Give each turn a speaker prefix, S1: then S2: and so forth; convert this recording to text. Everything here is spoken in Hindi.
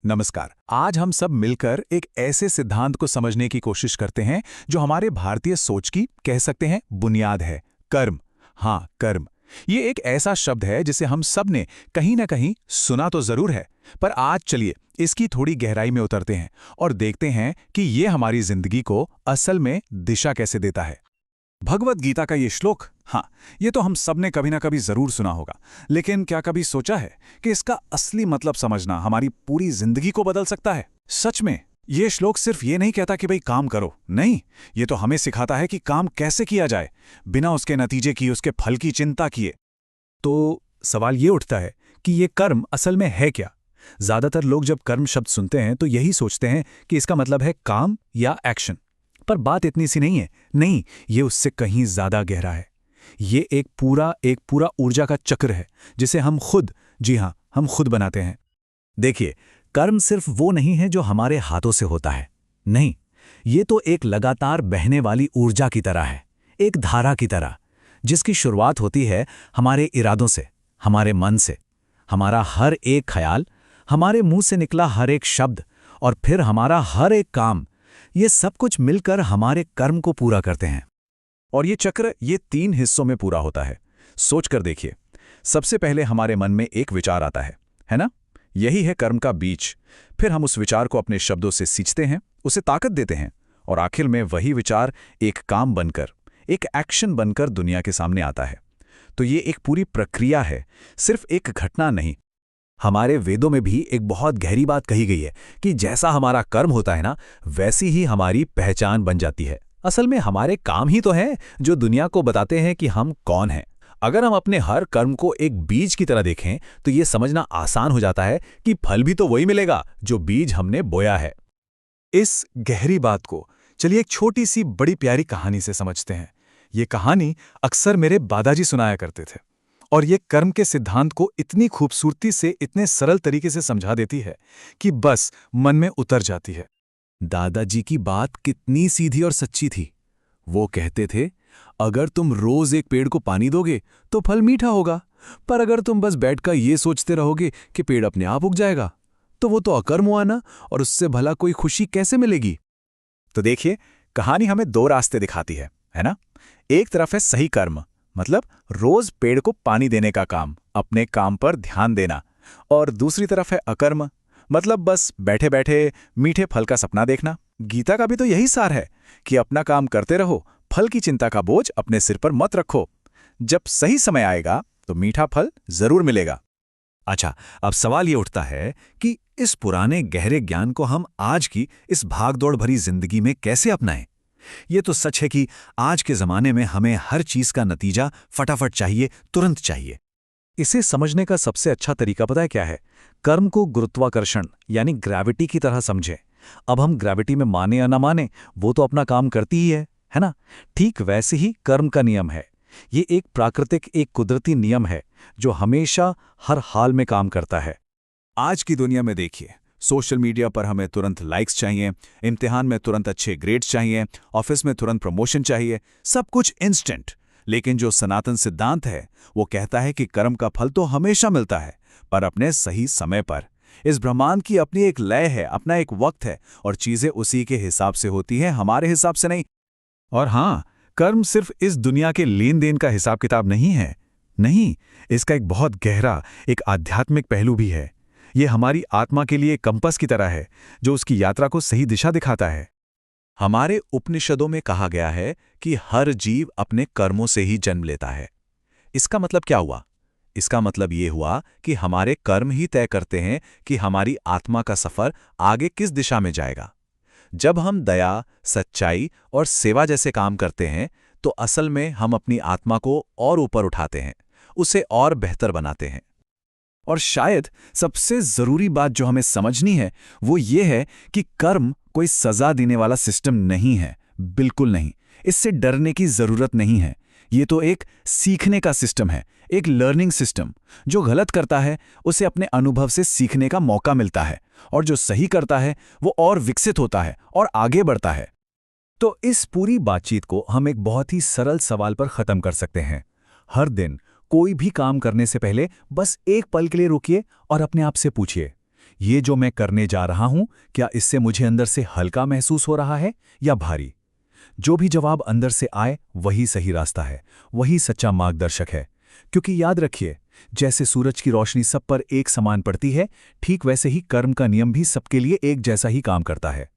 S1: नमस्कार। आज हम सब मिलकर एक ऐसे सिद्धांत को समझने की कोशिश करते हैं जो हमारे भारतीय सोच की कह सकते हैं बुनियाद है। कर्म। हाँ, कर्म। ये एक ऐसा शब्द है जिसे हम सब ने कहीं ना कहीं सुना तो जरूर है, पर आज चलिए इसकी थोड़ी गहराई में उतरते हैं और देखते हैं कि ये हमारी जिंदगी को असल में दिशा कैसे देता है।
S2: भगवत गीता का ये श्लोक, हाँ, ये तो हम सब ने कभी ना कभी जरूर सुना होगा। लेकिन क्या कभी सोचा है कि इसका असली मतलब समझना हमारी पूरी जिंदगी को बदल सकता है? सच में ये श्लोक सिर्फ ये नहीं कहता कि भाई काम करो, नहीं, ये तो हमें सिखाता है कि काम कैसे किया जाए बिना उसके नतीजे की, उसके फल की चिंता किए।
S3: तो सवाल ये उठता है कि ये कर्म असल में है क्या? ज्यादातर लोग जब कर्म शब्द सुनते हैं तो यही सोचते हैं कि इसका मतलब है काम या एक्शन। पर बात इतनी सी नहीं है। नहीं, ये उससे कहीं ज्यादा गहरा है। ये एक पूरा ऊर्जा का चक्र है जिसे हम खुद, जी हां, हम खुद बनाते हैं। देखिए, कर्म सिर्फ वो नहीं है जो हमारे हाथों से होता है। नहीं, ये तो एक लगातार बहने वाली ऊर्जा की तरह है, एक धारा की तरह, जिसकी शुरुआत होती है हमारे इरादों से, हमारे मन से। हमारा हर एक ख्याल, हमारे मुंह से निकला हर एक शब्द और फिर हमारा हर एक काम, ये सब कुछ मिलकर हमारे कर्म को पूरा करते हैं।
S2: और ये चक्र ये 3 हिस्सों में पूरा होता है। सोच कर देखिए, सबसे पहले हमारे मन में एक विचार आता है ना? यही है कर्म का बीज। फिर हम उस विचार को अपने शब्दों से सींचते हैं, उसे ताकत देते हैं, और आखिर में वही विचार एक काम बनकर, एक एक्शन बनकर दुनिया के सामने आता है। तो ये एक पूरी प्रक्रिया है, सिर्फ एक घटना नहीं।
S3: हमारे वेदों में भी एक बहुत गहरी बात कही गई है कि जैसा हमारा कर्म होता है ना, वैसी ही हमारी पहचान बन जाती है। असल में हमारे काम ही तो हैं जो दुनिया को बताते हैं कि हम कौन हैं। अगर हम अपने हर कर्म को एक बीज की तरह देखें तो ये समझना आसान हो जाता है कि फल भी तो वही मिलेगा जो बीज हमने बोया है।
S2: इस गहरी बात को चलिए एक छोटी सी बड़ी प्यारी कहानी से समझते हैं। ये कहानी अक्सर मेरे दादाजी सुनाया करते थे, और ये कर्म के सिद्धांत को इतनी खूबसूरती से, इतने सरल तरीके से समझा देती है कि बस मन में उतर जाती है।
S3: दादाजी की बात कितनी सीधी और सच्ची थी। वो कहते थे, अगर तुम रोज एक पेड़ को पानी दोगे तो फल मीठा होगा, पर अगर तुम बस बैठकर ये सोचते रहोगे कि पेड़ अपने आप उग जाएगा, तो वो तो अकर्म हुआ ना, और उससे भला कोई खुशी कैसे मिलेगी?
S2: तो देखिए, कहानी हमें 2 रास्ते दिखाती है ना? एक तरफ है सही कर्म, मतलब रोज पेड़ को पानी देने का काम, अपने काम पर ध्यान देना। और दूसरी तरफ है अकर्म, मतलब बस बैठे बैठे मीठे फल का सपना देखना। गीता का भी तो यही सार है कि अपना काम करते रहो, फल की चिंता का बोझ अपने सिर पर मत रखो। जब सही समय आएगा तो मीठा फल जरूर मिलेगा।
S3: अच्छा, अब सवाल ये उठता है कि इस पुराने गहरे ज्ञान को हम आज की इस भागदौड़ भरी जिंदगी में कैसे अपनाएं? ये तो सच है कि आज के जमाने में हमें हर चीज का नतीजा फटाफट चाहिए, तुरंत चाहिए। इसे समझने का सबसे अच्छा तरीका पता है क्या है? कर्म को गुरुत्वाकर्षण यानी ग्रेविटी की तरह समझें। अब हम ग्रेविटी में माने या ना माने, वो तो अपना काम करती ही है ना? ठीक वैसे ही कर्म का नियम है। ये एक प्राकृतिक, एक कुदरती नियम है जो हमेशा हर हाल में काम करता है।
S2: आज की दुनिया में देखिए, सोशल मीडिया पर हमें तुरंत लाइक्स चाहिए, इम्तिहान में तुरंत अच्छे ग्रेड्स चाहिए, ऑफिस में तुरंत प्रमोशन चाहिए, सब कुछ इंस्टेंट। लेकिन जो सनातन सिद्धांत है वो कहता है कि कर्म का फल तो हमेशा मिलता है, पर अपने सही समय पर। इस ब्रह्मांड की अपनी एक लय है, अपना एक वक्त है, और चीजें उसी के हिसाब से होती हैं, हमारे हिसाब से नहीं। और हाँ, कर्म सिर्फ इस दुनिया के लेन देन का हिसाब किताब नहीं है। नहीं, इसका एक बहुत गहरा, एक आध्यात्मिक पहलू भी है। ये हमारी आत्मा के लिए कंपास की तरह है जो उसकी यात्रा को सही दिशा दिखाता है।
S3: हमारे उपनिषदों में कहा गया है कि हर जीव अपने कर्मों से ही जन्म लेता है। इसका मतलब क्या हुआ? इसका मतलब ये हुआ कि हमारे कर्म ही तय करते हैं कि हमारी आत्मा का सफर आगे किस दिशा में जाएगा। जब हम दया, सच्चाई और सेवा जैसे काम करते हैं तो असल में हम अपनी आत्मा को और ऊपर उठाते हैं, उसे और बेहतर बनाते हैं।
S2: और शायद सबसे जरूरी बात जो हमें समझनी है वो ये है कि कर्म कोई सजा देने वाला सिस्टम नहीं है, बिल्कुल नहीं। इससे डरने की जरूरत नहीं है। ये तो एक सीखने का सिस्टम है, एक लर्निंग सिस्टम। जो गलत करता है उसे अपने अनुभव से सीखने का मौका मिलता है, और जो सही करता है वो और विकसित होता है और आगे बढ़ता है।
S3: तो इस पूरी बातचीत को हम एक बहुत ही सरल सवाल पर खत्म कर सकते हैं। हर दिन कोई भी काम करने से पहले बस एक पल के लिए रुकिए और अपने आप से पूछिए, ये जो मैं करने जा रहा हूं, क्या इससे मुझे अंदर से हल्का महसूस हो रहा है या भारी? जो भी जवाब अंदर से आए वही सही रास्ता है, वही सच्चा मार्गदर्शक है। क्योंकि याद रखिए, जैसे सूरज की रोशनी सब पर एक समान पड़ती है, ठीक वैसे ही कर्म का नियम भी सबके लिए एक जैसा ही काम करता है।